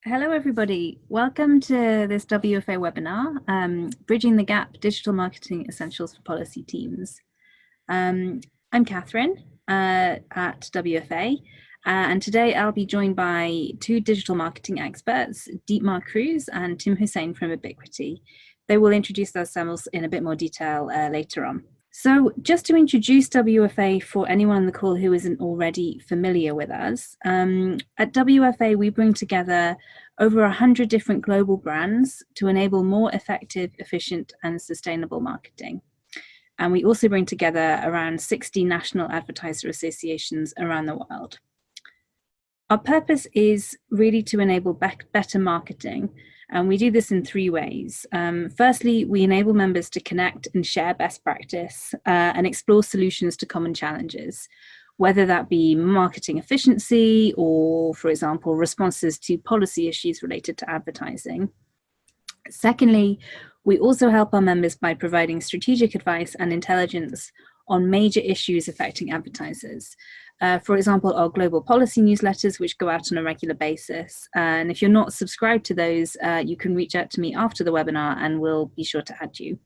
Hello, everybody. Welcome to this WFA webinar, Bridging the Gap, Digital Marketing Essentials for Policy Teams. I'm Catherine at WFA, and today I'll be joined by two digital marketing experts, Dietmar Kruse and Tim Hussain from Ebiquity. They will introduce themselves in a bit more detail later on. So just to introduce WFA for anyone on the call who isn't already familiar with us, at WFA we bring together over 100 different global brands to enable more effective, efficient and sustainable marketing. And we also bring together around 60 national advertiser associations around the world. Our purpose is really to enable better marketing, and we do this in three ways. Firstly, we enable members to connect and share best practice and explore solutions to common challenges, whether that be marketing efficiency or, for example, responses to policy issues related to advertising. Secondly, we also help our members by providing strategic advice and intelligence on major issues affecting advertisers. For example, our global policy newsletters, which go out on a regular basis. And if you're not subscribed to those, you can reach out to me after the webinar and we'll be sure to add you.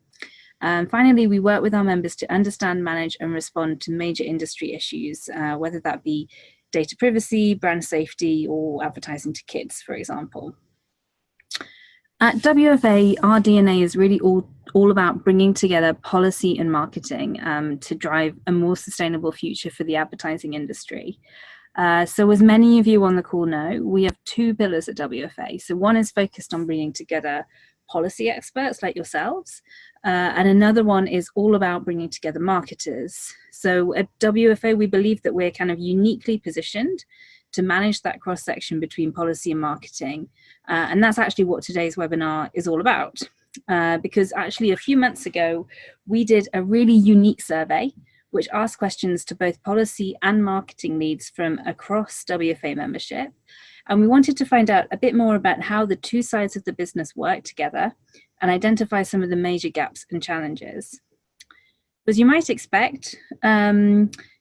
Finally, we work with our members to understand, manage and respond to major industry issues, whether that be data privacy, brand safety, or advertising to kids, for example. At WFA, our DNA is really all about bringing together policy and marketing to drive a more sustainable future for the advertising industry. So as many of you on the call know, we have two pillars at WFA. So one is focused on bringing together policy experts like yourselves, and another one is all about bringing together marketers. So at WFA, we believe that we're kind of uniquely positioned to manage that cross-section between policy and marketing. And that's actually what today's webinar is all about. Because actually a few months ago, we did a really unique survey which asked questions to both policy and marketing leads from across WFA membership. And we wanted to find out a bit more about how the two sides of the business work together and identify some of the major gaps and challenges. As you might expect,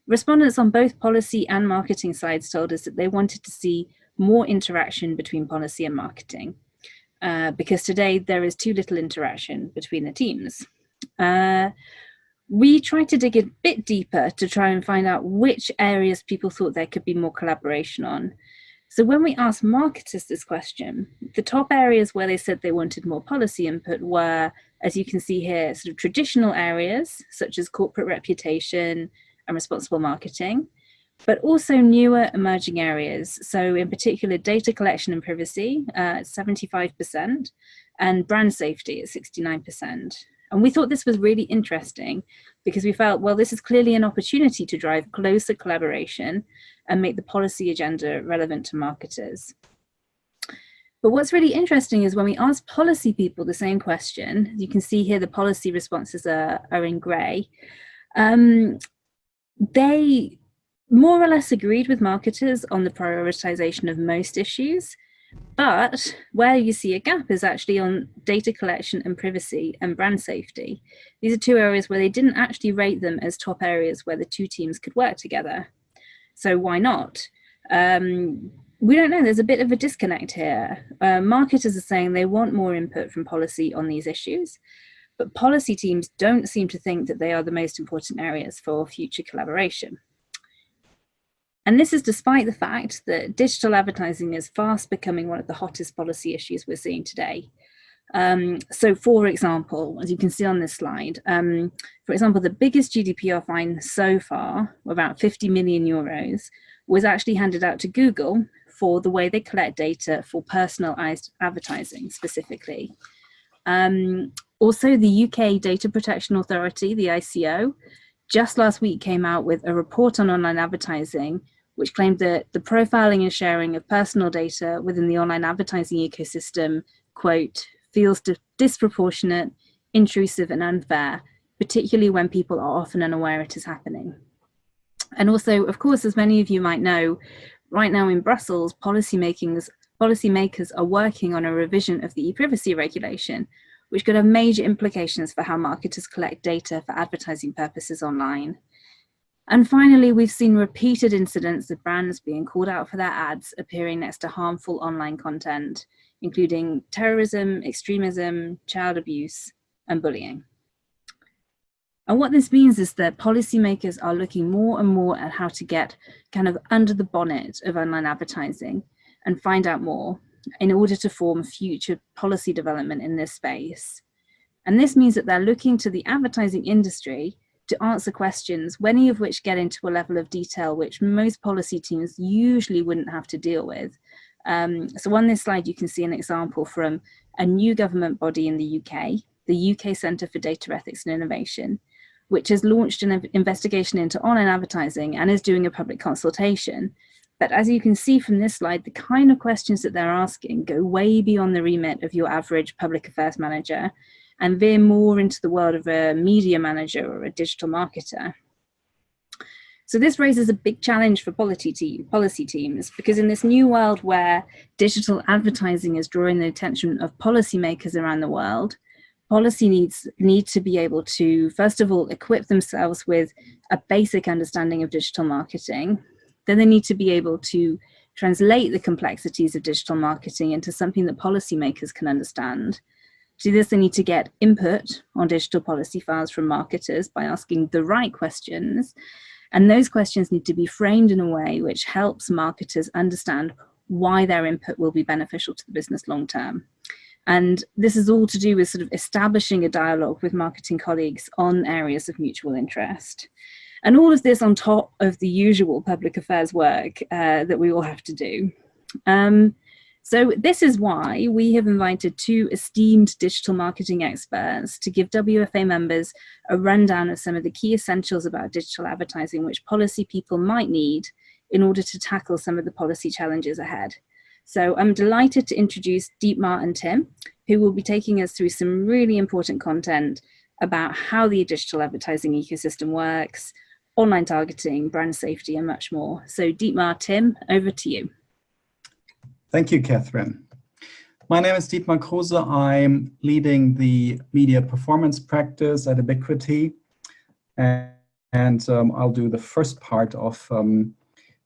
respondents on both policy and marketing sides told us that they wanted to see more interaction between policy and marketing, because today there is too little interaction between the teams. We tried to dig a bit deeper to try and find out which areas people thought there could be more collaboration on. So when we asked marketers this question, the top areas where they said they wanted more policy input were, as you can see here, sort of traditional areas such as corporate reputation and responsible marketing, but also newer emerging areas. So in particular, data collection and privacy at 75% and brand safety at 69%. And we thought this was really interesting because we felt, well, this is clearly an opportunity to drive closer collaboration and make the policy agenda relevant to marketers. But what's really interesting is when we ask policy people the same question, you can see here the policy responses are in grey, they more or less agreed with marketers on the prioritization of most issues, but where you see a gap is actually on data collection and privacy and brand safety. These are two areas where they didn't actually rate them as top areas where the two teams could work together. So why not? We don't know, there's a bit of a disconnect here. Marketers are saying they want more input from policy on these issues, but policy teams don't seem to think that they are the most important areas for future collaboration. And this is despite the fact that digital advertising is fast becoming one of the hottest policy issues we're seeing today. So for example, as you can see on this slide, for example, the biggest GDPR fine so far, about 50 million euros, was actually handed out to Google for the way they collect data for personalized advertising specifically. Also, the UK Data Protection Authority, the ICO, just last week came out with a report on online advertising, which claimed that the profiling and sharing of personal data within the online advertising ecosystem, quote, feels disproportionate, intrusive and unfair, particularly when people are often unaware it is happening. And also, of course, as many of you might know, right now in Brussels, policymakers are working on a revision of the e-privacy regulation, which could have major implications for how marketers collect data for advertising purposes online. And finally, we've seen repeated incidents of brands being called out for their ads appearing next to harmful online content, including terrorism, extremism, child abuse, and bullying. And what this means is that policymakers are looking more and more at how to get kind of under the bonnet of online advertising and find out more in order to form future policy development in this space. And this means that they're looking to the advertising industry to answer questions, many of which get into a level of detail which most policy teams usually wouldn't have to deal with. So on this slide, you can see an example from a new government body in the UK Centre for Data Ethics and Innovation, which has launched an investigation into online advertising and is doing a public consultation. But as you can see from this slide, the kind of questions that they're asking go way beyond the remit of your average public affairs manager and veer more into the world of a media manager or a digital marketer. So this raises a big challenge for policy teams, because in this new world where digital advertising is drawing the attention of policymakers around the world, policy need to be able to, first of all, equip themselves with a basic understanding of digital marketing. Then they need to be able to translate the complexities of digital marketing into something that policymakers can understand. To do this, they need to get input on digital policy files from marketers by asking the right questions. And those questions need to be framed in a way which helps marketers understand why their input will be beneficial to the business long term. And this is all to do with sort of establishing a dialogue with marketing colleagues on areas of mutual interest. And all of this on top of the usual public affairs work that we all have to do. So this is why we have invited two esteemed digital marketing experts to give WFA members a rundown of some of the key essentials about digital advertising which policy people might need in order to tackle some of the policy challenges ahead. So I'm delighted to introduce Dietmar and Tim, who will be taking us through some really important content about how the digital advertising ecosystem works, online targeting, brand safety, and much more. So Dietmar, Tim, over to you. Thank you, Catherine. My name is Dietmar Kruse. I'm leading the media performance practice at Ebiquity, and I'll do the first part of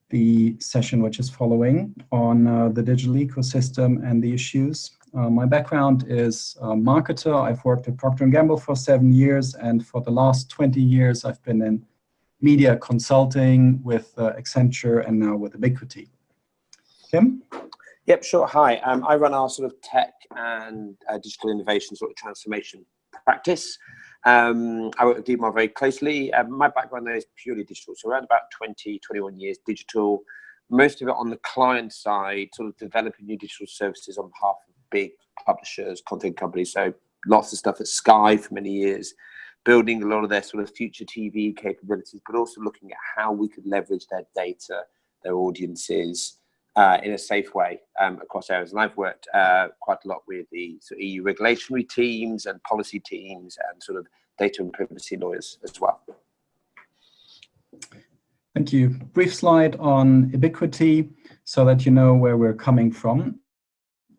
the session which is following on the digital ecosystem and the issues. My background is a marketer. I've worked at Procter & Gamble for 7 years, and for the last 20 years I've been in media consulting with Accenture and now with Ebiquity. Tim? Yep, sure. Hi, I run our sort of tech and digital innovation sort of transformation practice. I work with Dietmar very closely. My background there is purely digital, so around about 21 years digital, most of it on the client side, sort of developing new digital services on behalf of big publishers, content companies, so lots of stuff at Sky for many years, building a lot of their sort of future TV capabilities, but also looking at how we could leverage their data, their audiences, in a safe way across areas. And I've worked quite a lot with the sort of EU regulatory teams and policy teams and sort of data and privacy lawyers as well. Thank you. Brief slide on Ebiquity so that you know where we're coming from.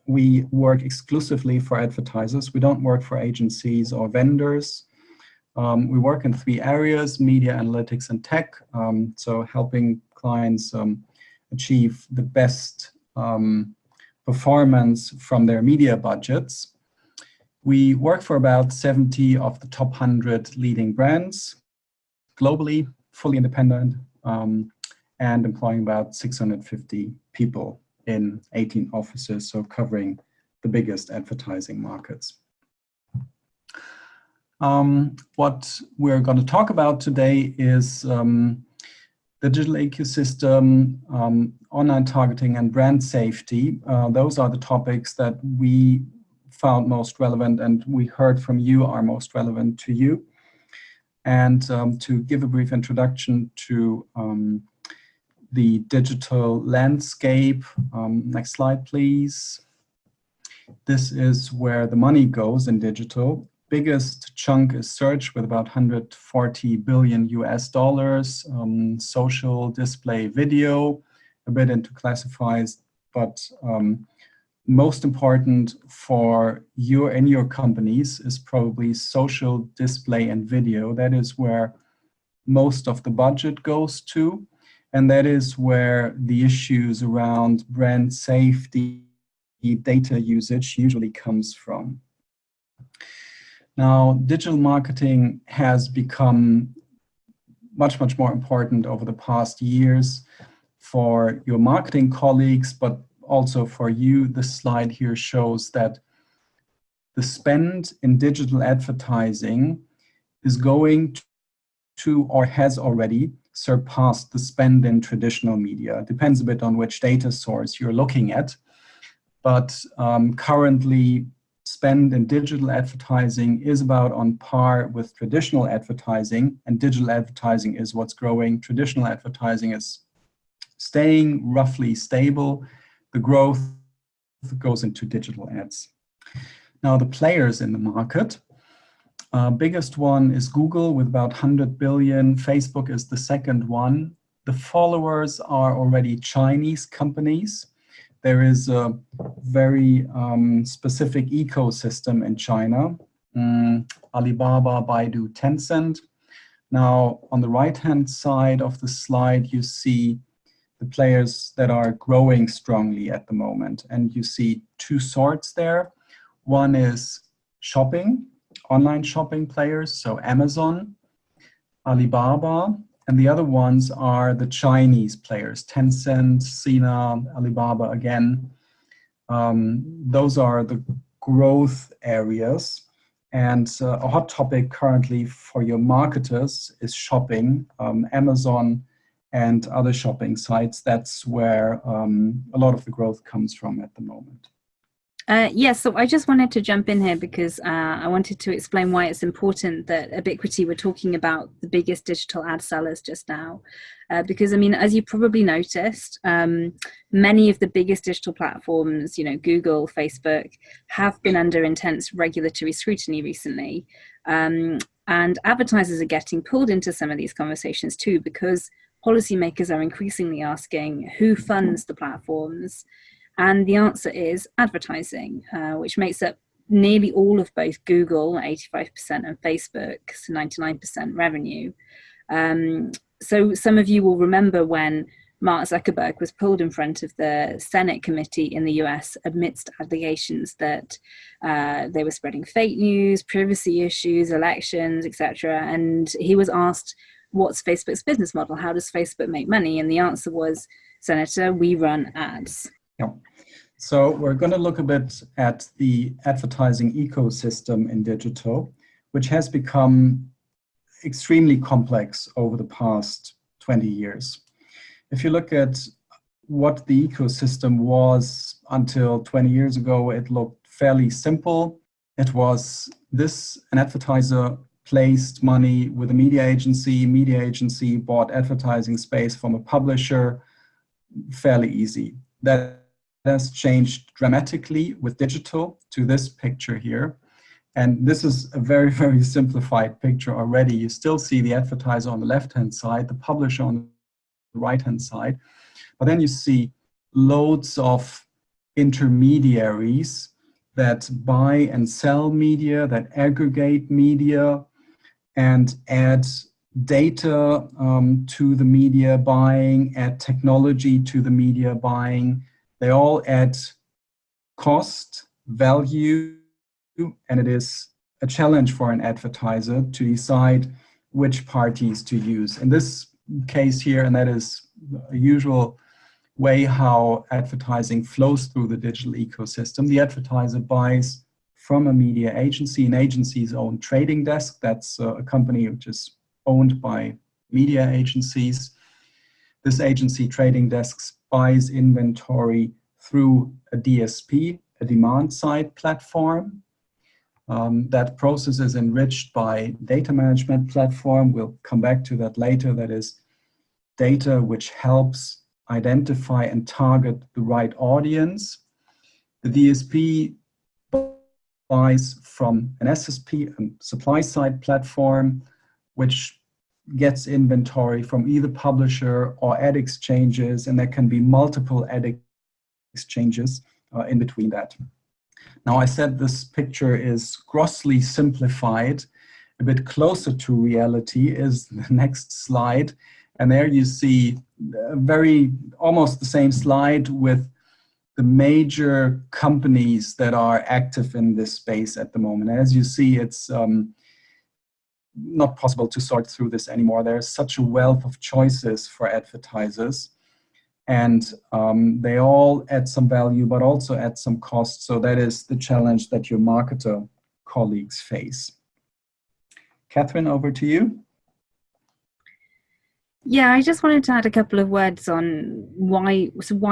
We work exclusively for advertisers. We don't work for agencies or vendors. We work in 3 areas: media, analytics, and tech. So helping clients achieve the best performance from their media budgets. We work for about 70 of the top 100 leading brands globally, fully independent, and employing about 650 people in 18 offices, so covering the biggest advertising markets. What we're going to talk about today is the digital ecosystem, online targeting, and brand safety. Those are the topics that we found most relevant and we heard from you are most relevant to you. And to give a brief introduction to the digital landscape. Next slide, please. This is where the money goes in digital. Biggest chunk is search with about 140 billion US dollars, social, display, video, a bit into classifieds, but most important for you and your companies is probably social, display, and video. That is where most of the budget goes to. And that is where the issues around brand safety, data usage usually comes from. Now, digital marketing has become much, much more important over the past years for your marketing colleagues, but also for you. This slide here shows that the spend in digital advertising is going to, or has already surpassed the spend in traditional media. It depends a bit on which data source you're looking at, but currently spend in digital advertising is about on par with traditional advertising, and digital advertising is what's growing. Traditional advertising is staying roughly stable. The growth goes into digital ads. Now, the players in the market, biggest one is Google with about 100 billion. Facebook is the second one. The followers are already Chinese companies. There is a very specific ecosystem in China, Alibaba, Baidu, Tencent. Now, on the right-hand side of the slide, you see the players that are growing strongly at the moment. And you see two sorts there. One is shopping, online shopping players, so Amazon, Alibaba, and the other ones are the Chinese players, Tencent, Sina, Alibaba again. Those are the growth areas. And a hot topic currently for your marketers is shopping, Amazon and other shopping sites. That's where a lot of the growth comes from at the moment. Yes, so I just wanted to jump in here because I wanted to explain why it's important that Ebiquity, we're talking about the biggest digital ad sellers just now. Because, I mean, as you probably noticed, many of the biggest digital platforms, you know, Google, Facebook, have been under intense regulatory scrutiny recently. And advertisers are getting pulled into some of these conversations too, because policymakers are increasingly asking who funds the platforms. And the answer is advertising, which makes up nearly all of both Google, 85%, and Facebook, so 99% revenue. So some of you will remember when Mark Zuckerberg was pulled in front of the Senate committee in the US amidst allegations that they were spreading fake news, privacy issues, elections, etc. And he was asked, what's Facebook's business model? How does Facebook make money? And the answer was, Senator, we run ads. Yeah. So we're going to look a bit at the advertising ecosystem in digital, which has become extremely complex over the past 20 years. If you look at what the ecosystem was until 20 years ago, it looked fairly simple. It was this: an advertiser placed money with a media agency bought advertising space from a publisher, fairly easy. That has changed dramatically with digital to this picture here. And this is a very, very simplified picture already. You still see the advertiser on the left-hand side, the publisher on the right-hand side. But then you see loads of intermediaries that buy and sell media, that aggregate media, and add data to the media buying, add technology to the media buying. They all add cost, value, and it is a challenge for an advertiser to decide which parties to use. In this case here, and that is a usual way how advertising flows through the digital ecosystem, the advertiser buys from a media agency, an agency's own trading desk. That's a company which is owned by media agencies. This agency trading desk buys inventory through a DSP, a demand-side platform. That process is enriched by data management platform. We'll come back to that later. That is data which helps identify and target the right audience. The DSP buys from an SSP, a supply-side platform, which gets inventory from either publisher or ad exchanges, and there can be multiple ad exchanges in between that. Now, I said this picture is grossly simplified, a bit closer to reality is the next slide. And there you see almost the same slide with the major companies that are active in this space at the moment. As you see, it's not possible to sort through this anymore. There's such a wealth of choices for advertisers, and they all add some value, but also add some cost. So that is the challenge that your marketer colleagues face. Catherine, over to you. Yeah, I just wanted to add a couple of words on why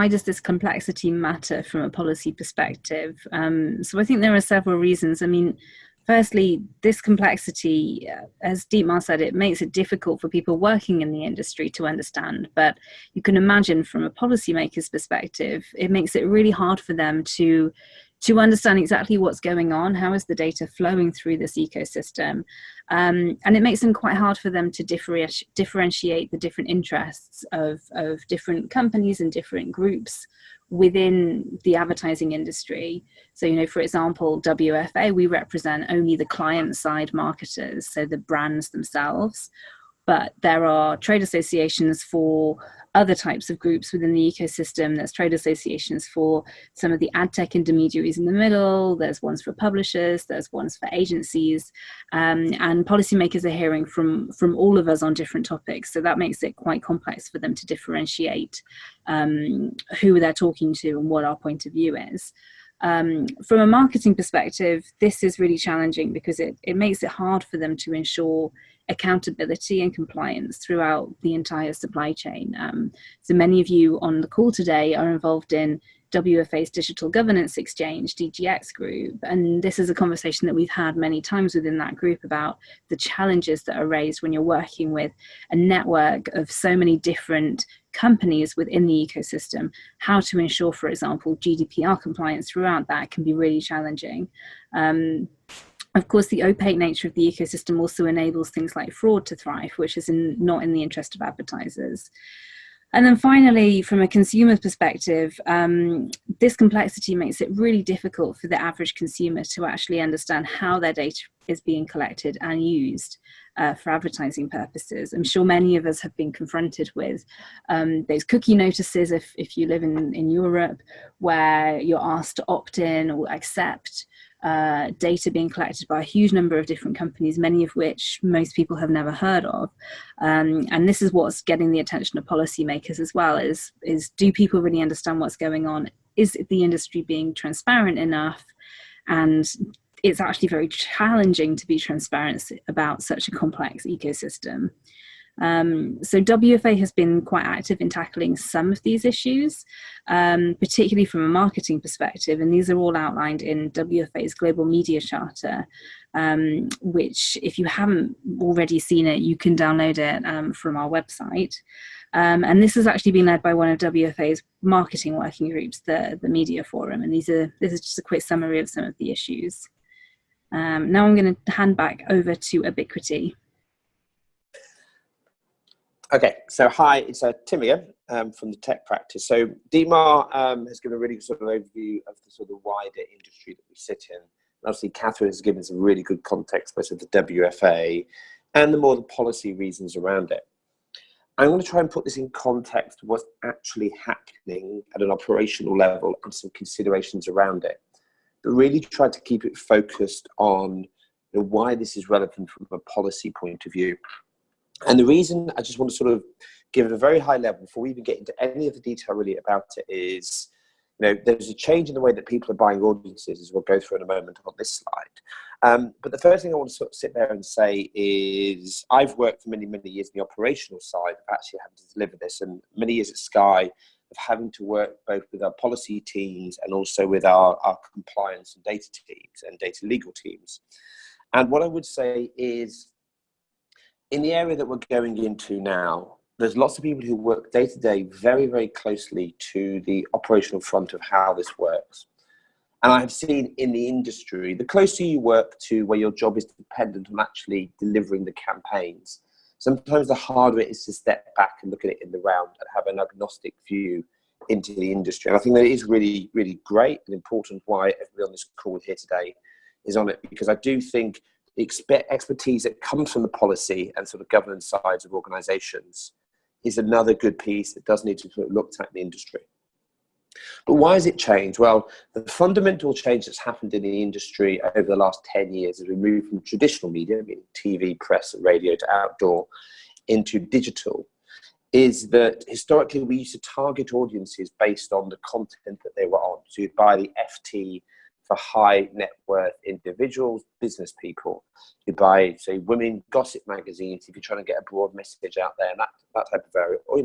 does this complexity matter from a policy perspective? So I think there are several reasons. I mean, firstly, this complexity, as Dietmar said, it makes it difficult for people working in the industry to understand. But you can imagine from a policymaker's perspective, it makes it really hard for them to understand exactly what's going on, how is the data flowing through this ecosystem. And it makes them quite hard for them to differentiate the different interests of different companies and different groups within the advertising industry. So, you know, for example, WFA, we represent only the client-side marketers, so the brands themselves. But there are trade associations for other types of groups within the ecosystem. There's trade associations for some of the ad tech intermediaries in the middle. There's ones for publishers. There's ones for agencies. And policymakers are hearing from all of us on different topics. So that makes it quite complex for them to differentiate who they're talking to and what our point of view is. From a marketing perspective, this is really challenging because it makes it hard for them to ensure accountability and compliance throughout the entire supply chain. So many of you on the call today are involved in WFA's Digital Governance Exchange, DGX group, and this is a conversation that we've had many times within that group about the challenges that are raised when you're working with a network of so many different companies within the ecosystem. How to ensure, for example, GDPR compliance throughout that can be really challenging. Of course, the opaque nature of the ecosystem also enables things like fraud to thrive, which is not in the interest of advertisers. And then finally, from a consumer perspective, this complexity makes it really difficult for the average consumer to actually understand how their data is being collected and used for advertising purposes. I'm sure many of us have been confronted with those cookie notices if you live in Europe, where you're asked to opt in or accept data being collected by a huge number of different companies, many of which most people have never heard of. And this is what's getting the attention of policymakers as well, is do people really understand what's going on? Is the industry being transparent enough? And it's actually very challenging to be transparent about such a complex ecosystem. So WFA has been quite active in tackling some of these issues, particularly from a marketing perspective, and these are all outlined in WFA's Global Media Charter, which, if you haven't already seen it, you can download it from our website. And this has actually been led by one of WFA's marketing working groups, the Media Forum, and this is just a quick summary of some of the issues. Now I'm going to hand back over to Ebiquity. Okay, so hi, it's Tim again from the tech practice. So Dietmar has given a really sort of overview of the sort of wider industry that we sit in. And obviously, Catherine has given some really good context, both of the WFA and the more the policy reasons around it. I'm going to try and put this in context of what's actually happening at an operational level and some considerations around it, but really try to keep it focused on why this is relevant from a policy point of view. And the reason I just want to sort of give it a very high level before we even get into any of the detail really about it is, there's a change in the way that people are buying audiences, as we'll go through in a moment on this slide. But the first thing I want to sort of sit there and say is I've worked for many, many years in the operational side of actually having to deliver this, and many years at Sky of having to work both with our policy teams and also with our compliance and data teams and data legal teams. And what I would say is, in the area that we're going into now, there's lots of people who work day to day very, very closely to the operational front of how this works. And I have seen in the industry, the closer you work to where your job is dependent on actually delivering the campaigns, sometimes the harder it is to step back and look at it in the round and have an agnostic view into the industry. And I think that is really, really great and important why everybody on this call here today is on it, because I do think expertise that comes from the policy and sort of governance sides of organizations is another good piece that does need to be looked at in the industry. But why has it changed? Well, the fundamental change that's happened in the industry over the last 10 years as we move from traditional media, meaning TV, press, and radio, to outdoor, into digital, is that historically we used to target audiences based on the content that they were on. So you'd buy the FT for high net worth individuals, business people. You buy, say, women gossip magazines if you're trying to get a broad message out there, and that type of area. Or,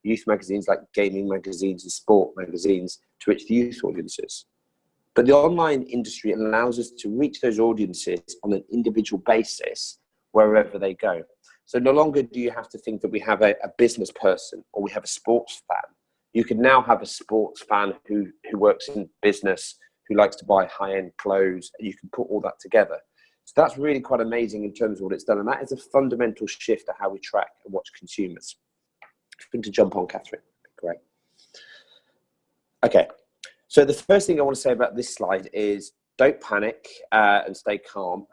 youth magazines like gaming magazines and sport magazines to reach the youth audiences. But the online industry allows us to reach those audiences on an individual basis wherever they go. So no longer do you have to think that we have a business person or we have a sports fan. You can now have a sports fan who works in business, who likes to buy high-end clothes, and you can put all that together. So that's really quite amazing in terms of what it's done. And that is a fundamental shift to how we track and watch consumers. If you want to jump on, Catherine. Great. Okay. So the first thing I want to say about this slide is don't panic and stay calm.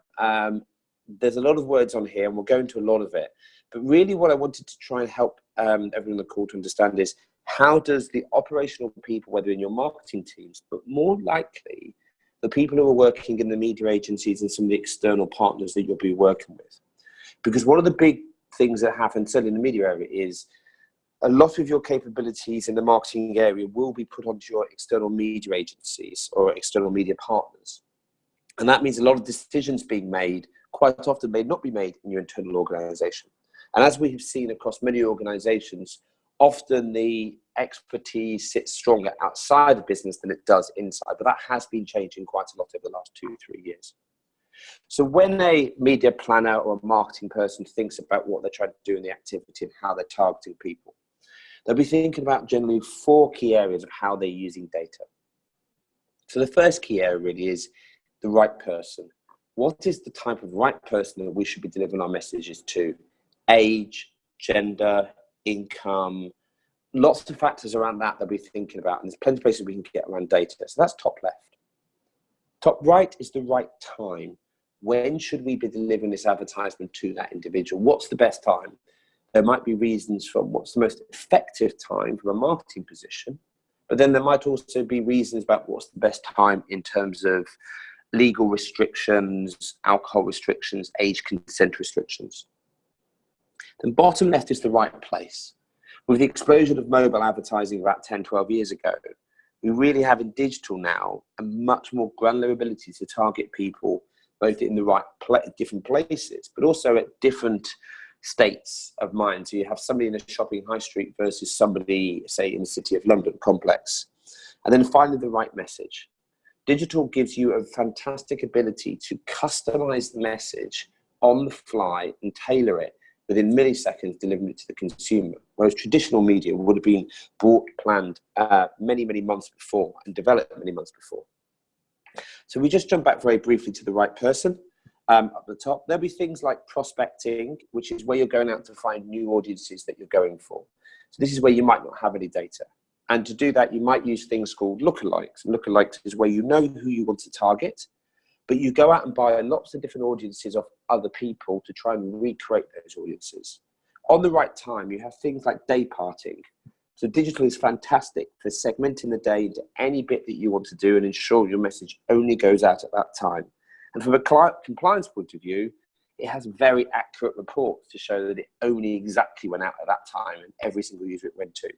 There's a lot of words on here, and we'll go into a lot of it. But really what I wanted to try and help everyone on the call to understand is, how does the operational people, whether in your marketing teams, but more likely the people who are working in the media agencies and some of the external partners that you'll be working with? Because one of the big things that happen, certainly in the media area, is a lot of your capabilities in the marketing area will be put onto your external media agencies or external media partners. And that means a lot of decisions being made quite often may not be made in your internal organization. And as we have seen across many organizations, often the expertise sits stronger outside of business than it does inside, but that has been changing quite a lot over the last 2-3 years. So when a media planner or a marketing person thinks about what they're trying to do in the activity and how they're targeting people, they'll be thinking about generally 4 key areas of how they're using data. So the first key area really is the right person. What is the type of right person that we should be delivering our messages to? Age, gender, income, lots of factors around that we're thinking about, and there's plenty of places we can get around data. So that's top left. Top right is the right time. When should we be delivering this advertisement to that individual? What's the best time? There might be reasons from what's the most effective time from a marketing position, but then there might also be reasons about what's the best time in terms of legal restrictions, alcohol restrictions, age consent restrictions. Then bottom left is the right place. With the explosion of mobile advertising about 10, 12 years ago, we really have in digital now a much more granular ability to target people both in the right different places, but also at different states of mind. So you have somebody in a shopping high street versus somebody, say, in the City of London complex. And then finally, the right message. Digital gives you a fantastic ability to customize the message on the fly and tailor it within milliseconds, delivering it to the consumer. Whereas traditional media would have been bought, planned many, many months before and developed many months before. So we just jump back very briefly to the right person. Up the top, there'll be things like prospecting, which is where you're going out to find new audiences that you're going for. So this is where you might not have any data. And to do that, you might use things called lookalikes. And lookalikes is where you know who you want to target, but you go out and buy lots of different audiences of other people to try and recreate those audiences. On the right time, you have things like day parting. So digital is fantastic for segmenting the day into any bit that you want to do and ensure your message only goes out at that time. And from a compliance point of view, it has very accurate reports to show that it only exactly went out at that time and every single user it went to.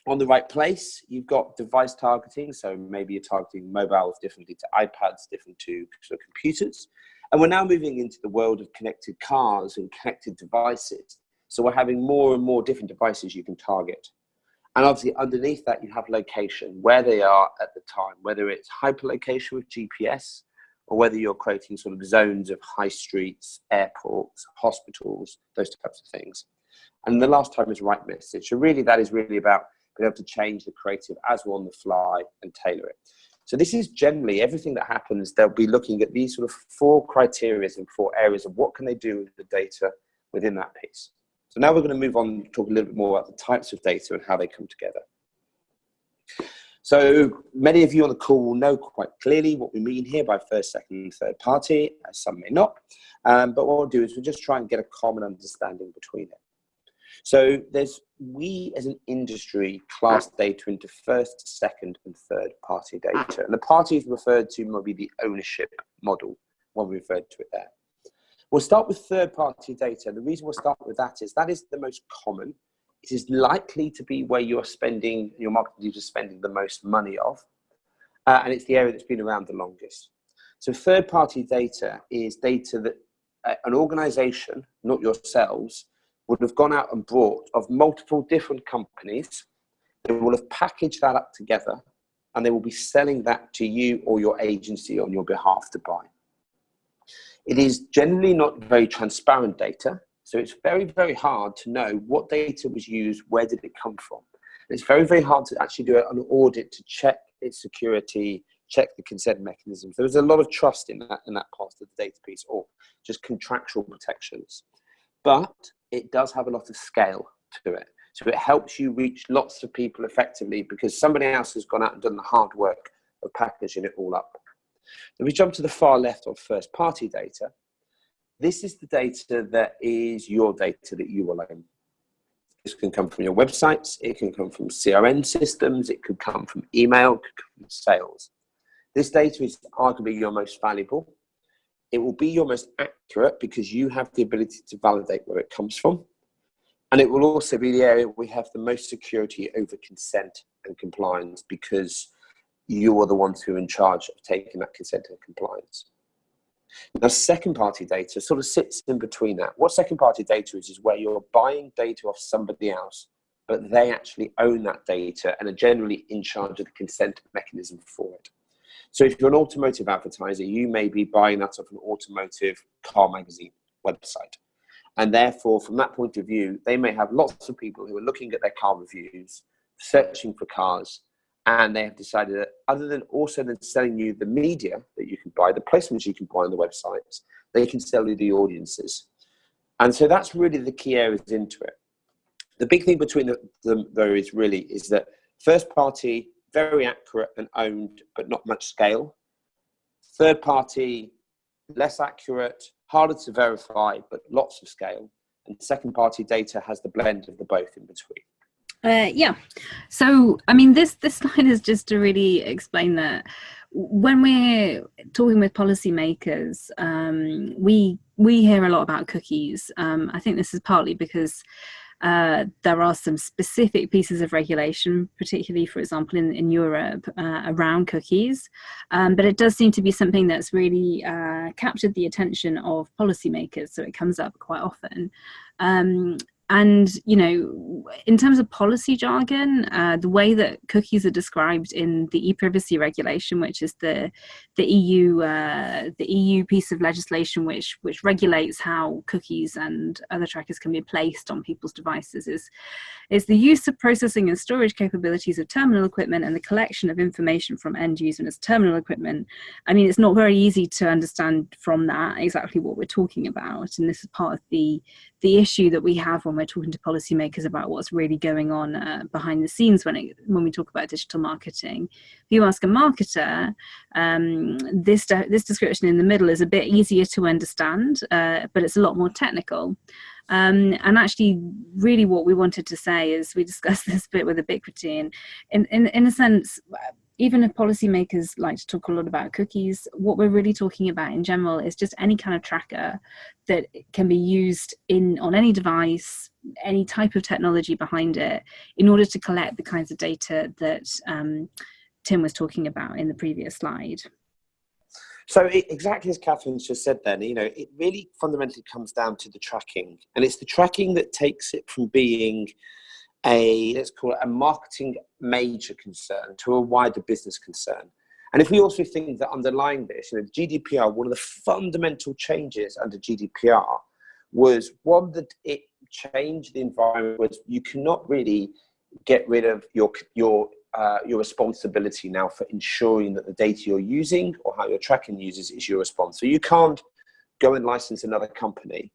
On the right place, you've got device targeting. So maybe you're targeting mobiles differently to iPads, different to computers. And we're now moving into the world of connected cars and connected devices. So we're having more and more different devices you can target. And obviously underneath that, you have location, where they are at the time, whether it's hyperlocation with GPS or whether you're creating sort of zones of high streets, airports, hospitals, those types of things. And the last time is right message. So really, that is really about being able to change the creative as we're on the fly and tailor it. So this is generally everything that happens. They'll be looking at these sort of 4 criteria and 4 areas of what can they do with the data within that piece. So now we're going to move on and talk a little bit more about the types of data and how they come together. So many of you on the call will know quite clearly what we mean here by first, second, and third party, as some may not. But what we'll do is we'll just try and get a common understanding between it. So we as an industry class data into first, second, and third party data. And the party is referred to maybe the ownership model when we referred to it there. We'll start with third party data. The reason we'll start with that is the most common. It is likely to be where your marketing teams are spending the most money of. And it's the area that's been around the longest. So third party data is data that an organization, not yourselves, would have gone out and brought of multiple different companies. They will have packaged that up together and they will be selling that to you or your agency on your behalf to buy. It is generally not very transparent data. So it's very, very hard to know what data was used, where did it come from. It's very, very hard to actually do an audit to check its security, check the consent mechanisms. There was a lot of trust in that part of the data piece, or just contractual protections. But it does have a lot of scale to it. So it helps you reach lots of people effectively because somebody else has gone out and done the hard work of packaging it all up. Then we jump to the far left of first party data. This is the data that is your data that you will own. This can come from your websites, it can come from CRM systems, it could come from email, it could come from sales. This data is arguably your most valuable. It will be your most accurate because you have the ability to validate where it comes from. And it will also be the area where we have the most security over consent and compliance because you are the ones who are in charge of taking that consent and compliance. Now, second-party data sort of sits in between that. What second-party data is where you're buying data off somebody else, but they actually own that data and are generally in charge of the consent mechanism for it. So if you're an automotive advertiser, you may be buying that off an automotive car magazine website. And therefore, from that point of view, they may have lots of people who are looking at their car reviews, searching for cars, and they have decided that other than also then selling you the media that you can buy, the placements you can buy on the websites, they can sell you the audiences. And so that's really the key areas into it. The big thing between them though is that first party, very accurate and owned, but not much scale. Third party, less accurate, harder to verify, but lots of scale. And second party data has the blend of the both in between. Yeah. So, I mean, this slide is just to really explain that when we're talking with policymakers, we hear a lot about cookies. I think this is partly because there are some specific pieces of regulation, particularly, for example, in Europe, around cookies. But it does seem to be something that's really captured the attention of policymakers, so it comes up quite often. And, you know, in terms of policy jargon, the way that cookies are described in the e-privacy regulation, which is the EU piece of legislation which regulates how cookies and other trackers can be placed on people's devices, is the use of processing and storage capabilities of terminal equipment and the collection of information from end users as terminal equipment. I mean, it's not very easy to understand from that exactly what we're talking about, and this is part of the issue that we have when we're talking to policymakers about what's really going on behind the scenes when we talk about digital marketing. If you ask a marketer, this description in the middle is a bit easier to understand, but it's a lot more technical. And actually, really what we wanted to say is we discussed this bit with Ebiquity, and in a sense, even if policymakers like to talk a lot about cookies, what we're really talking about in general is just any kind of tracker that can be used on any device, any type of technology behind it, in order to collect the kinds of data that Tim was talking about in the previous slide. So exactly as Catherine's just said then, you know, it really fundamentally comes down to the tracking. And it's the tracking that takes it from being let's call it a marketing major concern to a wider business concern. And if we also think that underlying this, you know, GDPR, one of the fundamental changes under GDPR was one that it changed the environment was you cannot really get rid of your responsibility now for ensuring that the data you're using or how you're tracking users is your response. So you can't go and license another company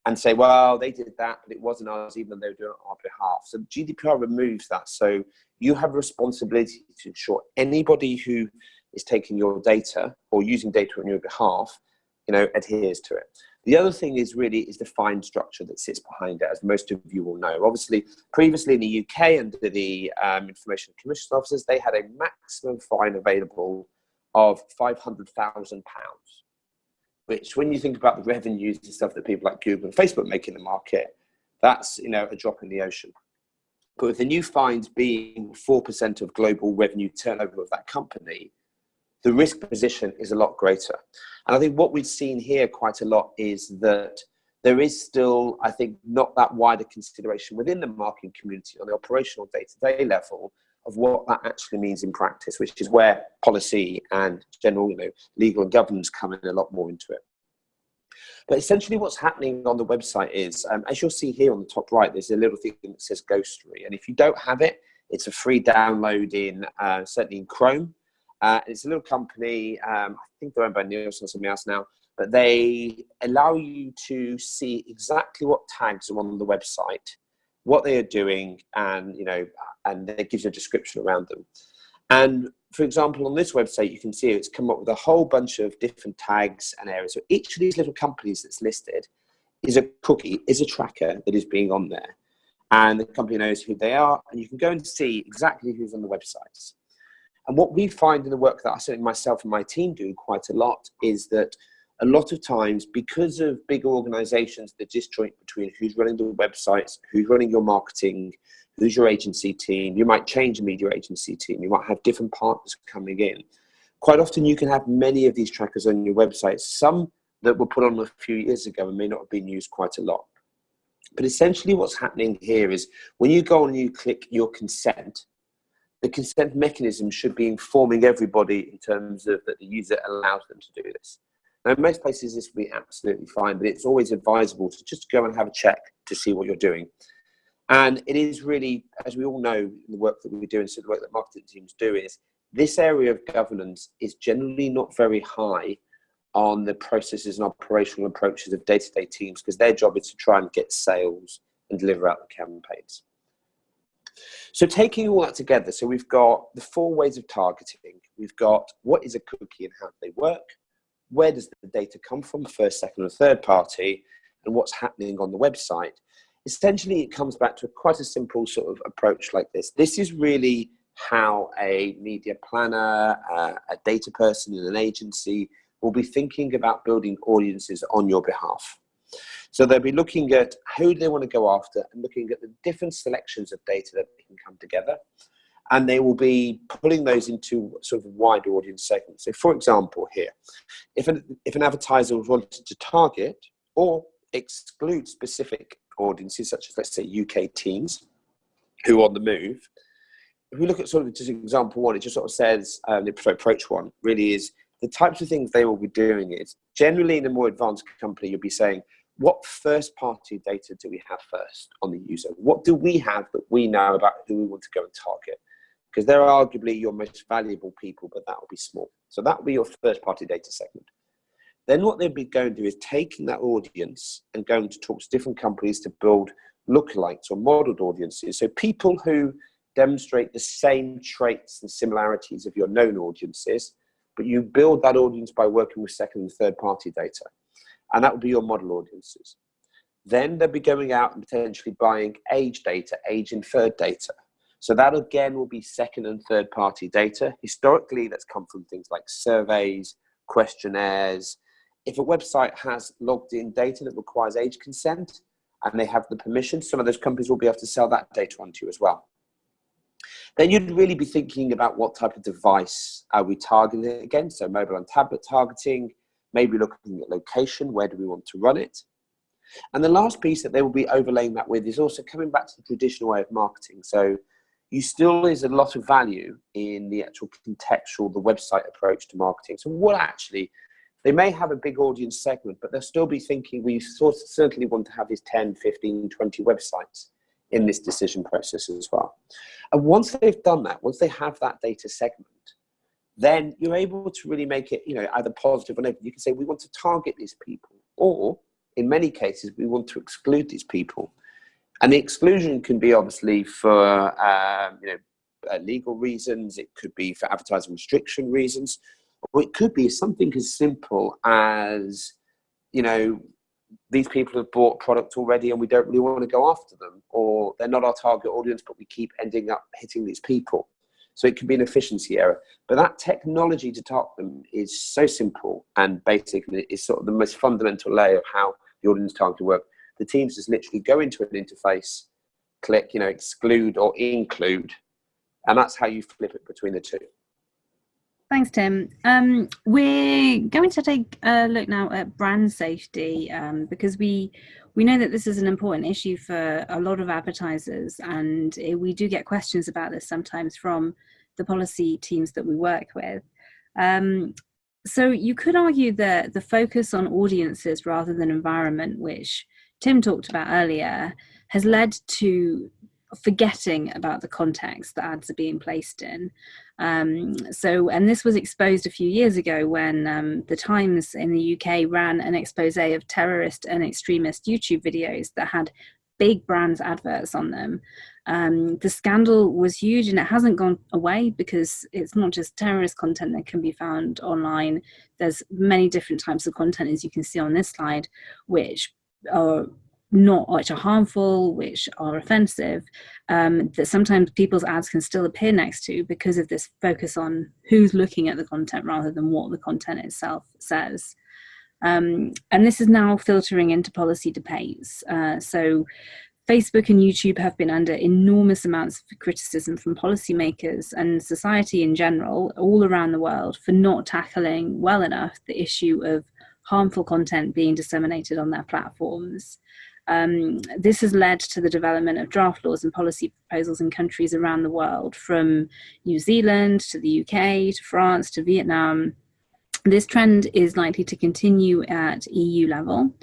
and say, well, they did that, but it wasn't us, even though they were doing it on our behalf. So GDPR removes that. So you have a responsibility to ensure anybody who is taking your data or using data on your behalf, adheres to it. The other thing is the fine structure that sits behind it, as most of you will know. Obviously, previously in the UK, under the Information Commission officers, they had a maximum fine available of £500,000, which, when you think about the revenues and stuff that people like Google and Facebook make in the market, that's a drop in the ocean. But with the new fines being 4% of global revenue turnover of that company, the risk position is a lot greater. And I think what we've seen here quite a lot is that there is still, I think, not that wider consideration within the marketing community on the operational day-to-day level of what that actually means in practice, which is where policy and general, legal and governance come in a lot more into it. But essentially what's happening on the website is, as you'll see here on the top right, there's a little thing that says Ghostery. And if you don't have it, it's a free download certainly in Chrome. It's a little company, I think they're owned by Nielsen or something else now, but they allow you to see exactly what tags are on the website, what they are doing, and it gives you a description around them. And for example, on this website, you can see it's come up with a whole bunch of different tags and areas. So each of these little companies that's listed is a cookie, is a tracker that is being on there. And the company knows who they are, and you can go and see exactly who's on the websites. And what we find in the work that I certainly myself and my team do quite a lot is that a lot of times, because of big organizations, the disjoint between who's running the websites, who's running your marketing, who's your agency team, you might change a media agency team, you might have different partners coming in. Quite often you can have many of these trackers on your website, some that were put on a few years ago and may not have been used quite a lot. But essentially what's happening here is when you go and you click your consent, the consent mechanism should be informing everybody in terms of that the user allows them to do this. Now, in most places, this will be absolutely fine, but it's always advisable to just go and have a check to see what you're doing. And it is really, as we all know, the work that we do and so the work that marketing teams do is this area of governance is generally not very high on the processes and operational approaches of day-to-day teams, because their job is to try and get sales and deliver out the campaigns. So taking all that together, so we've got the 4 ways of targeting. We've got what is a cookie and how do they work? Where does the data come from, first, second, or third party, and what's happening on the website? Essentially, it comes back to quite a simple sort of approach like this. This is really how a media planner, a data person in an agency will be thinking about building audiences on your behalf. So they'll be looking at who they want to go after and looking at the different selections of data that can come together. And they will be putting those into sort of wide audience segments. So for example, here, if an advertiser wanted to target or exclude specific audiences, such as, let's say, UK teens who are on the move, if we look at sort of just example 1, it just sort of says, the approach 1 really is the types of things they will be doing is generally in a more advanced company, you'll be saying, what first party data do we have first on the user? What do we have that we know about who we want to go and target? Because they're arguably your most valuable people, but that will be small. So that will be your first party data segment. Then what they'll be going to do is taking that audience and going to talk to different companies to build lookalikes or modeled audiences. So people who demonstrate the same traits and similarities of your known audiences, but you build that audience by working with second and third party data. And that would be your model audiences. Then they'll be going out and potentially buying age data, age inferred data. So that again will be second and third party data. Historically, that's come from things like surveys, questionnaires. If a website has logged in data that requires age consent and they have the permission, some of those companies will be able to sell that data onto you as well. Then you'd really be thinking about what type of device are we targeting against. So mobile and tablet targeting, maybe looking at location, where do we want to run it? And the last piece that they will be overlaying that with is also coming back to the traditional way of marketing. So you still, there's a lot of value in the actual contextual, the website approach to marketing. So what actually, they may have a big audience segment, but they'll still be thinking we certainly want to have these 10, 15, 20 websites in this decision process as well. And once they've done that, once they have that data segment, then you're able to really make it, either positive or negative. You can say, we want to target these people. Or in many cases, we want to exclude these people. And the exclusion can be obviously for legal reasons, it could be for advertising restriction reasons, or it could be something as simple as, these people have bought product already and we don't really want to go after them, or they're not our target audience, but we keep ending up hitting these people. So it can be an efficiency error. But that technology to target them is so simple, and basically is sort of the most fundamental layer of how the audience targeting work. The teams just literally go into an interface, click, exclude or include, and that's how you flip it between the two. Thanks, Tim. We're going to take a look now at brand safety, because we know that this is an important issue for a lot of advertisers, and we do get questions about this sometimes from the policy teams that we work with. So you could argue that the focus on audiences rather than environment, which Tim talked about earlier, has led to forgetting about the context that ads are being placed in. And this was exposed a few years ago when the Times in the UK ran an expose of terrorist and extremist YouTube videos that had big brands adverts on them. The scandal was huge, and it hasn't gone away, because it's not just terrorist content that can be found online. There's many different types of content, as you can see on this slide, which are harmful, which are offensive, that sometimes people's ads can still appear next to, because of this focus on who's looking at the content rather than what the content itself says. And this is now filtering into policy debates. So Facebook and YouTube have been under enormous amounts of criticism from policymakers and society in general all around the world for not tackling well enough the issue of harmful content being disseminated on their platforms. This has led to the development of draft laws and policy proposals in countries around the world, from New Zealand to the UK to France to Vietnam. This trend is likely to continue at EU level,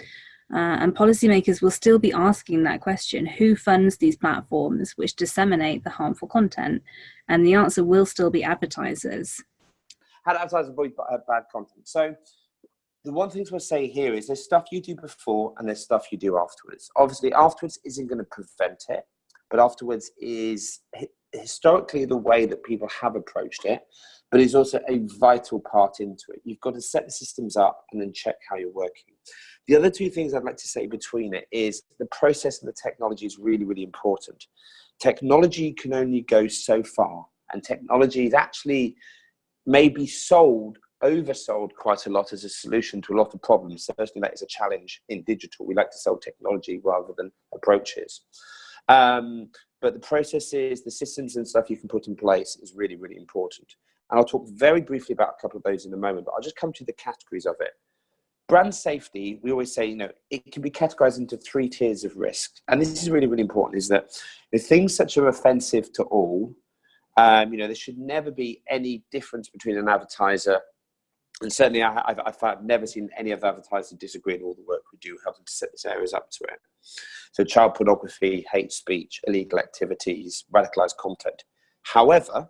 and policymakers will still be asking that question: who funds these platforms which disseminate the harmful content? And the answer will still be advertisers. How do advertisers avoid bad content? So the one thing to say here is there's stuff you do before and there's stuff you do afterwards. Obviously, afterwards isn't going to prevent it, but afterwards is historically the way that people have approached it, but is also a vital part into it. You've got to set the systems up and then check how you're working. The other two things I'd like to say between it is the process and the technology is really, really important. Technology can only go so far, and technology is actually maybe oversold quite a lot as a solution to a lot of problems. Certainly that is a challenge in digital. We like to sell technology rather than approaches. But the processes, the systems and stuff you can put in place is really, really important. And I'll talk very briefly about a couple of those in a moment, but I'll just come to the categories of it. Brand safety, we always say, it can be categorized into 3 tiers of risk. And this is really, really important, is that the things such are offensive to all, there should never be any difference between an advertiser. And certainly I've never seen any of the advertisers disagree in all the work we do, helping to set these areas up to it. So child pornography, hate speech, illegal activities, radicalized content. However,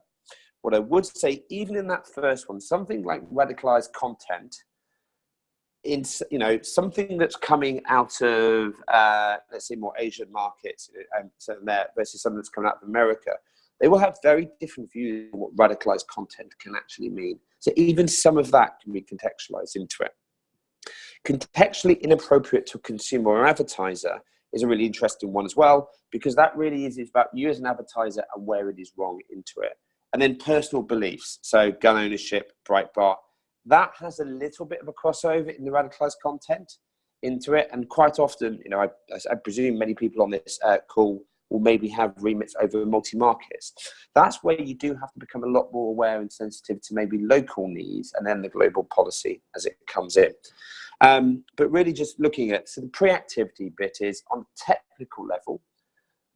what I would say, even in that first one, something like radicalized content, in something that's coming out of, let's say, more Asian markets, so there versus something that's coming out of America, they will have very different views on what radicalized content can actually mean. So even some of that can be contextualized into it. Contextually inappropriate to a consumer or advertiser is a really interesting one as well, because that really is about you as an advertiser and where it is wrong into it. And then personal beliefs, so gun ownership, Breitbart, that has a little bit of a crossover in the radicalized content into it. And quite often, I presume many people on this call will maybe have remits over multi-markets. That's where you do have to become a lot more aware and sensitive to maybe local needs and then the global policy as it comes in. But really just looking at, so the pre-activity bit is on a technical level,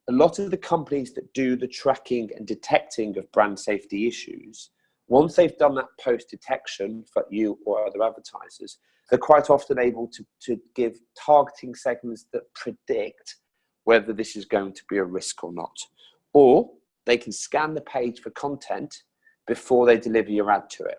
a lot of the companies that do the tracking and detecting of brand safety issues, once they've done that post-detection for you or other advertisers, they're quite often able to give targeting segments that predict whether this is going to be a risk or not. Or they can scan the page for content before they deliver your ad to it.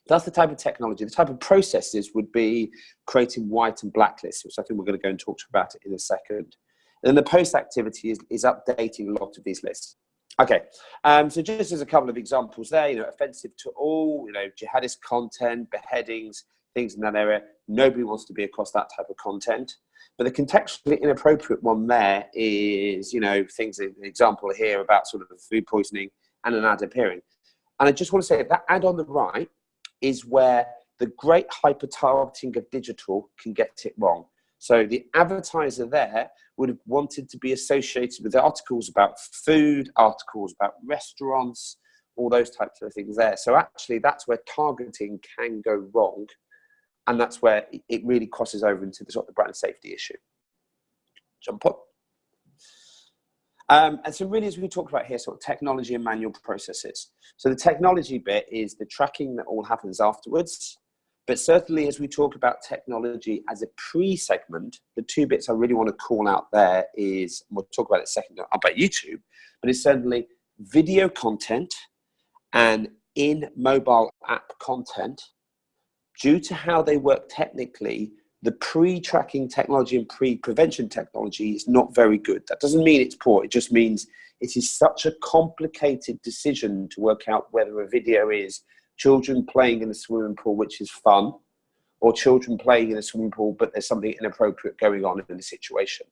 That's the type of technology. The type of processes would be creating white and black lists, which I think we're going to go and talk about it in a second. And then the post activity is updating a lot of these lists. Okay, so just as a couple of examples there, offensive to all, jihadist content, beheadings, things in that area. Nobody wants to be across that type of content. But the contextually inappropriate one there is, things, an example here about sort of food poisoning and an ad appearing. And I just want to say that ad on the right is where the great hyper targeting of digital can get it wrong. So the advertiser there would have wanted to be associated with articles about food, articles about restaurants, all those types of things there. So actually that's where targeting can go wrong. And that's where it really crosses over into the sort of brand safety issue. Jump up. And so really, as we talked about here, sort of technology and manual processes. So the technology bit is the tracking that all happens afterwards. But certainly, as we talk about technology as a pre-segment, the two bits I really want to call out there is, and we'll talk about it in a second about YouTube, but it's certainly video content and in mobile app content. Due to how they work technically, the pre-tracking technology and pre-prevention technology is not very good. That doesn't mean it's poor. It just means it is such a complicated decision to work out whether a video is children playing in a swimming pool, which is fun, or children playing in a swimming pool, but there's something inappropriate going on in the situation.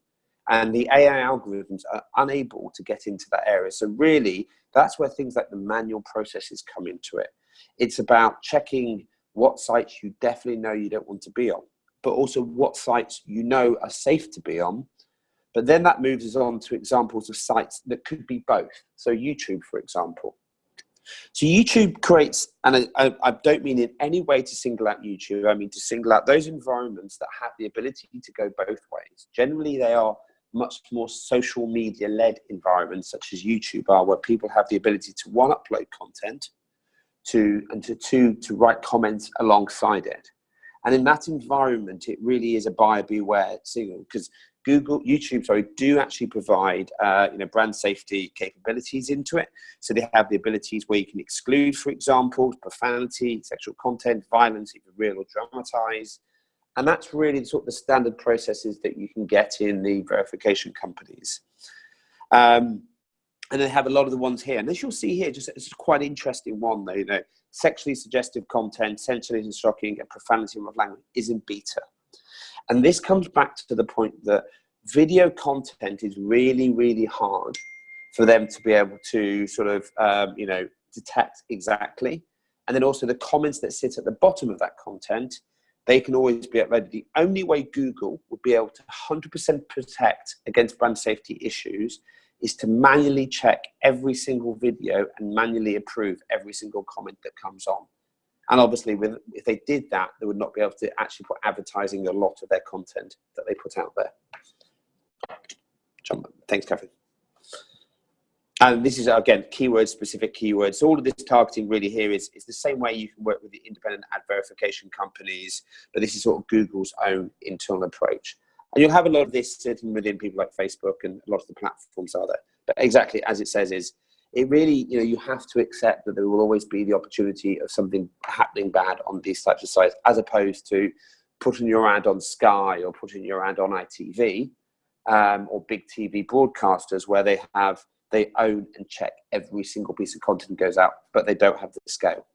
And the AI algorithms are unable to get into that area. So really, that's where things like the manual processes come into it. It's about checking what sites you definitely know you don't want to be on, but also what sites you know are safe to be on. But then that moves us on to examples of sites that could be both. So YouTube, for example. So YouTube creates, and I don't mean in any way to single out YouTube, I mean to single out those environments that have the ability to go both ways. Generally, they are much more social media-led environments, such as YouTube are, where people have the ability to, one, upload content, two, to write comments alongside it. And in that environment, it really is a buyer beware signal, because YouTube do actually provide brand safety capabilities into it. So they have the abilities where you can exclude, for example, profanity, sexual content, violence, either real or dramatized. And that's really sort of the standard processes that you can get in the verification companies. And they have a lot of the ones here. And as you'll see here, just it's quite an interesting one, though, sexually suggestive content, sensually instructing, and profanity of language is in beta. And this comes back to the point that video content is really, really hard for them to be able to sort of, detect exactly. And then also the comments that sit at the bottom of that content, they can always be uploaded. The only way Google would be able to 100% protect against brand safety issues is to manually check every single video and manually approve every single comment that comes on. And obviously, if they did that, they would not be able to actually put advertising a lot of their content that they put out there. Thanks, Catherine. And this is, again, keyword-specific keywords. So all of this targeting really here is the same way you can work with the independent ad verification companies, but this is sort of Google's own internal approach. And you'll have a lot of this sitting within people like Facebook, and a lot of the platforms are there. But exactly as it says is, it really, you have to accept that there will always be the opportunity of something happening bad on these types of sites, as opposed to putting your ad on Sky or putting your ad on ITV or big TV broadcasters, where they own and check every single piece of content goes out, but they don't have the scale.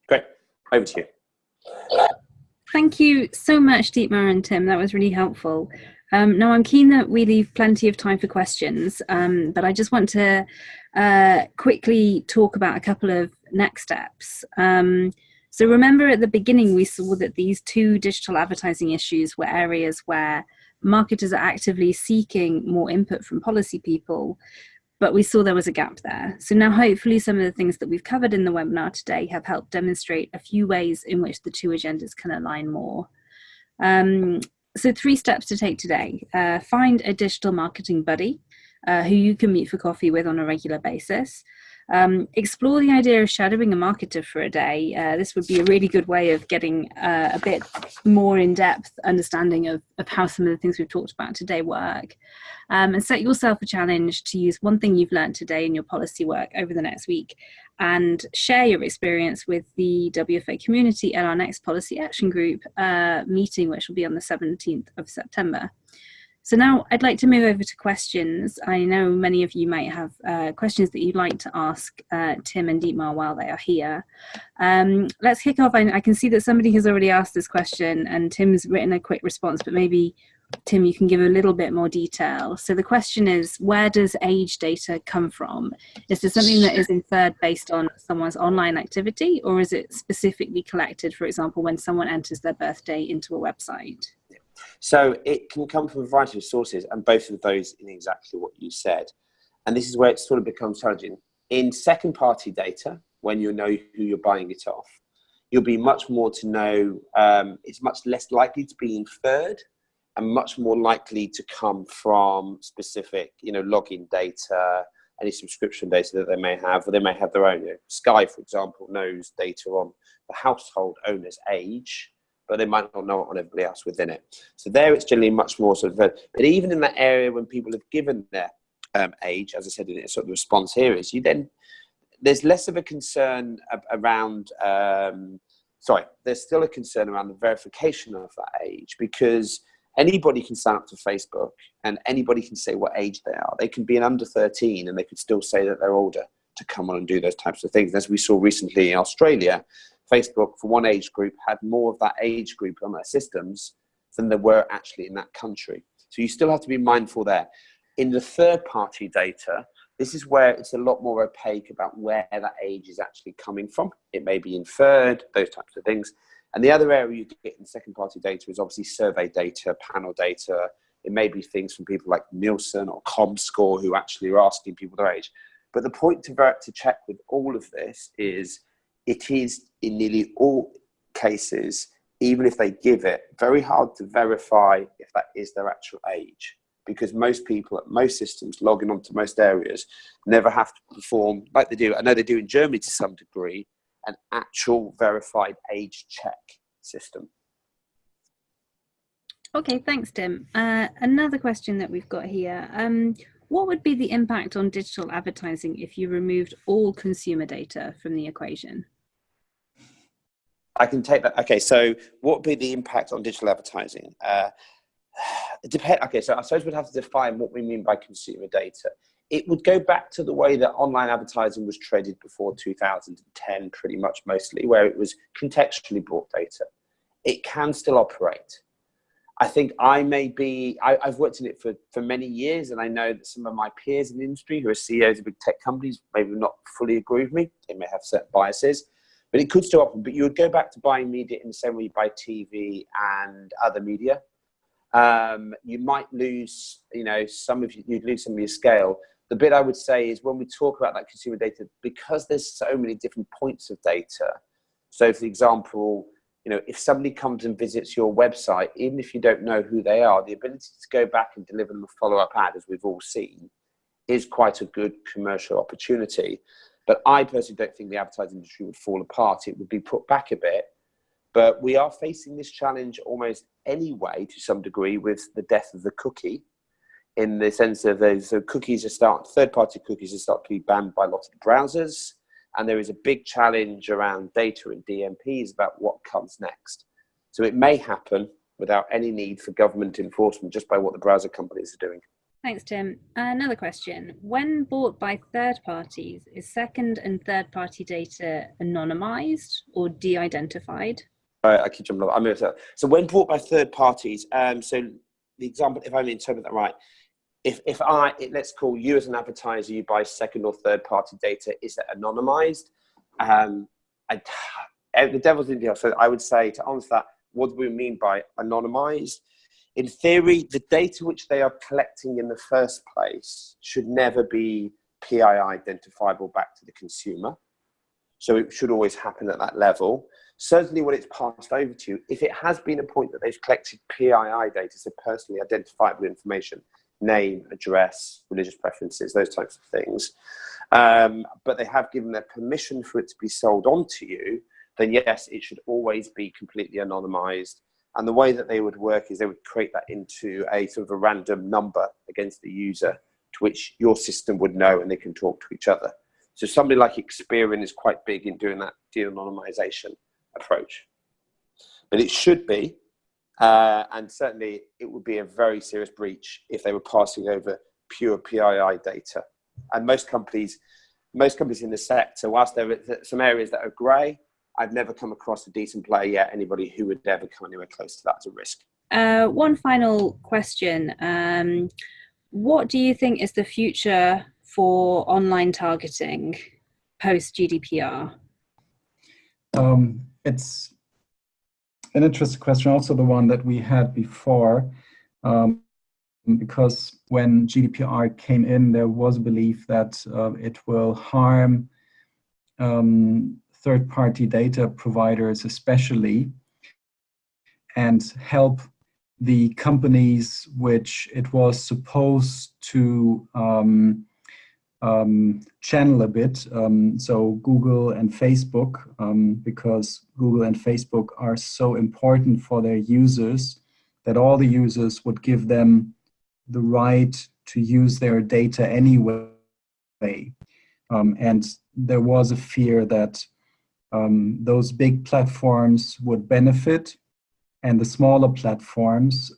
Great, over to you. Thank you so much, Dietmar and Tim. That was really helpful. Now, I'm keen that we leave plenty of time for questions, but I just want to quickly talk about a couple of next steps. So remember at the beginning, we saw that these two digital advertising issues were areas where marketers are actively seeking more input from policy people, but we saw there was a gap there. So now hopefully some of the things that we've covered in the webinar today have helped demonstrate a few ways in which the two agendas can align more. So 3 steps to take today. Find a digital marketing buddy who you can meet for coffee with on a regular basis. Explore the idea of shadowing a marketer for a day. This would be a really good way of getting a bit more in-depth understanding of how some of the things we've talked about today work. And set yourself a challenge to use one thing you've learned today in your policy work over the next week, and share your experience with the WFA community at our next policy action group meeting, which will be on the 17th of September. So now I'd like to move over to questions. I know many of you might have questions that you'd like to ask Tim and Dietmar while they are here. Let's kick off. I can see that somebody has already asked this question and Tim's written a quick response, but maybe Tim, you can give a little bit more detail. So the question is, where does age data come from? Is there something that is inferred based on someone's online activity, or is it specifically collected, for example, when someone enters their birthday into a website? So it can come from a variety of sources, and both of those in exactly what you said. And this is where it sort of becomes challenging. In second-party data, when you know who you're buying it off, you'll be much more to know, it's much less likely to be inferred and much more likely to come from specific, login data, any subscription data that they may have, or they may have their own. Sky, for example, knows data on the household owner's age, but they might not know it on everybody else within it. So there it's generally much more sort of, but even in that area when people have given their age, as I said in sort of the response here is, there's less of a concern around, there's still a concern around the verification of that age, because anybody can sign up to Facebook and anybody can say what age they are. They can be an under 13 and they could still say that they're older to come on and do those types of things. As we saw recently in Australia, Facebook for one age group had more of that age group on their systems than there were actually in that country. So you still have to be mindful there. In the third party data, this is where it's a lot more opaque about where that age is actually coming from. It may be inferred, those types of things. And the other area you get in second party data is obviously survey data, panel data. It may be things from people like Nielsen or ComScore who actually are asking people their age. But the point to check with all of this is it is in nearly all cases, even if they give it, very hard to verify if that is their actual age, because most people at most systems logging onto most areas never have to perform, like they do, I know they do in Germany to some degree, an actual verified age check system. Okay, thanks, Tim. Another question that we've got here. What would be the impact on digital advertising if you removed all consumer data from the equation? I can take that. Okay, so what would be the impact on digital advertising? Okay, so I suppose we'd have to define what we mean by consumer data. It would go back to the way that online advertising was traded before 2010, pretty much mostly, where it was contextually bought data. It can still operate. I think I've worked in it for many years, and I know that some of my peers in the industry who are CEOs of big tech companies maybe not fully agree with me. They may have certain biases, but it could still happen. But you would go back to buying media in the same way you buy TV and other media. You might lose, you'd lose some of your scale. The bit I would say is when we talk about that consumer data, because there's so many different points of data. So for example, if somebody comes and visits your website, even if you don't know who they are, the ability to go back and deliver them a follow-up ad, as we've all seen, is quite a good commercial opportunity. But I personally don't think the advertising industry would fall apart. It would be put back a bit. But we are facing this challenge almost anyway, to some degree, with the death of the cookie, in the sense of third-party cookies are starting to be banned by lots of browsers. And there is a big challenge around data and DMPs about what comes next. So it may happen without any need for government enforcement, just by what the browser companies are doing. Thanks, Tim. Another question. When bought by third parties, is second and third party data anonymized or de-identified? I keep jumping over. So when bought by third parties, so the example, if I interpret that right, let's call you as an advertiser, you buy second or third party data, is that anonymized? The devil's in the detail. So I would say, to answer that, what do we mean by anonymized? In theory, the data which they are collecting in the first place should never be PII identifiable back to the consumer. So it should always happen at that level. Certainly when it's passed over to you, if it has been a point that they've collected PII data, so personally identifiable information, name, address, religious preferences, those types of things, but they have given their permission for it to be sold on to you, then yes, it should always be completely anonymized. And the way that they would work is they would create that into a sort of a random number against the user, to which your system would know, and they can talk to each other. So somebody like Experian is quite big in doing that de-anonymization approach. But it should be, and certainly it would be a very serious breach if they were passing over pure PII data. And most companies in the sector, whilst there are some areas that are grey, I've never come across a decent player yet, anybody who would ever come anywhere close to that as a risk. One final question. What do you think is the future for online targeting post GDPR? It's an interesting question, also the one that we had before, because when GDPR came in, there was a belief that it will harm third-party data providers especially, and help the companies which it was supposed to channel a bit, so Google and Facebook, because Google and Facebook are so important for their users that all the users would give them the right to use their data anyway. And there was a fear that those big platforms would benefit and the smaller platforms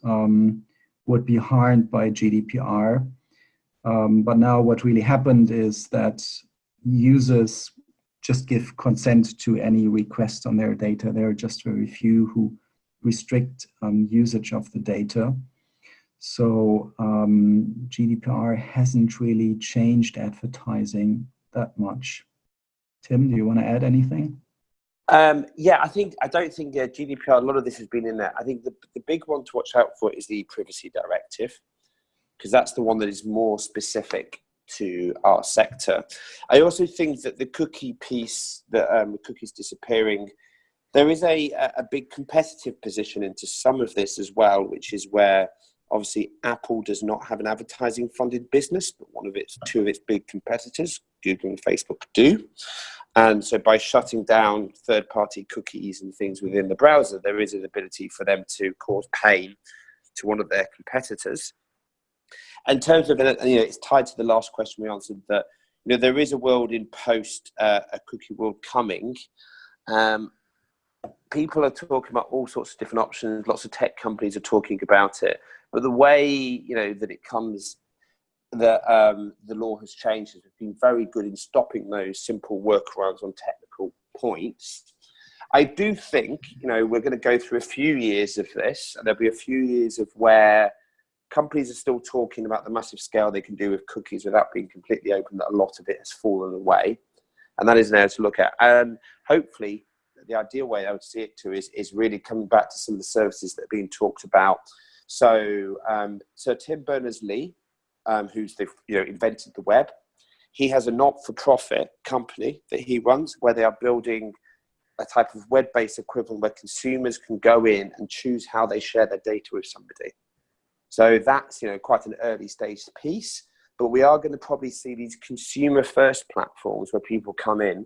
would be harmed by GDPR. But now what really happened is that users just give consent to any request on their data. There are just very few who restrict usage of the data. So GDPR hasn't really changed advertising that much. Tim, do you want to add anything? Yeah, I don't think GDPR, a lot of this has been in there. I think the big one to watch out for is the privacy directive, because that's the one that is more specific to our sector. I also think that the cookie piece, that the cookies disappearing, there is a big competitive position into some of this as well, which is where obviously Apple does not have an advertising funded business, but two of its big competitors, Google and Facebook, do. And so by shutting down third-party cookies and things within the browser, there is an ability for them to cause pain to one of their competitors. In terms of, it's tied to the last question we answered, that there is a world in post a cookie world coming. People are talking about all sorts of different options. Lots of tech companies are talking about it, but the way that it comes, that the law has changed, has been very good in stopping those simple workarounds on technical points. I do think we're going to go through a few years of this, and there'll be a few years of where companies are still talking about the massive scale they can do with cookies without being completely open, that a lot of it has fallen away. And that is there to look at. And hopefully, the ideal way I would see it too is really coming back to some of the services that are being talked about. So Tim Berners-Lee, who's invented the web, he has a not-for-profit company that he runs where they are building a type of web-based equivalent where consumers can go in and choose how they share their data with somebody. So that's quite an early stage piece, but we are going to probably see these consumer first platforms where people come in,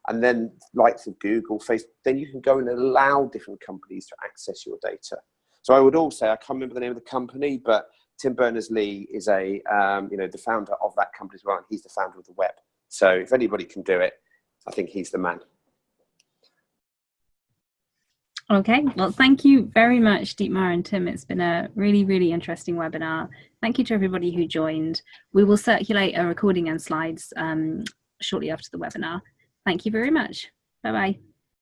and then likes of Google, Facebook, then you can go and allow different companies to access your data. So I would also, I can't remember the name of the company, but Tim Berners-Lee is the founder of that company as well, and he's the founder of the web. So if anybody can do it, I think he's the man. Okay, well, thank you very much, Dietmar and Tim. It's been a really, really interesting webinar. Thank you to everybody who joined. We will circulate a recording and slides shortly after the webinar. Thank you very much. Bye-bye.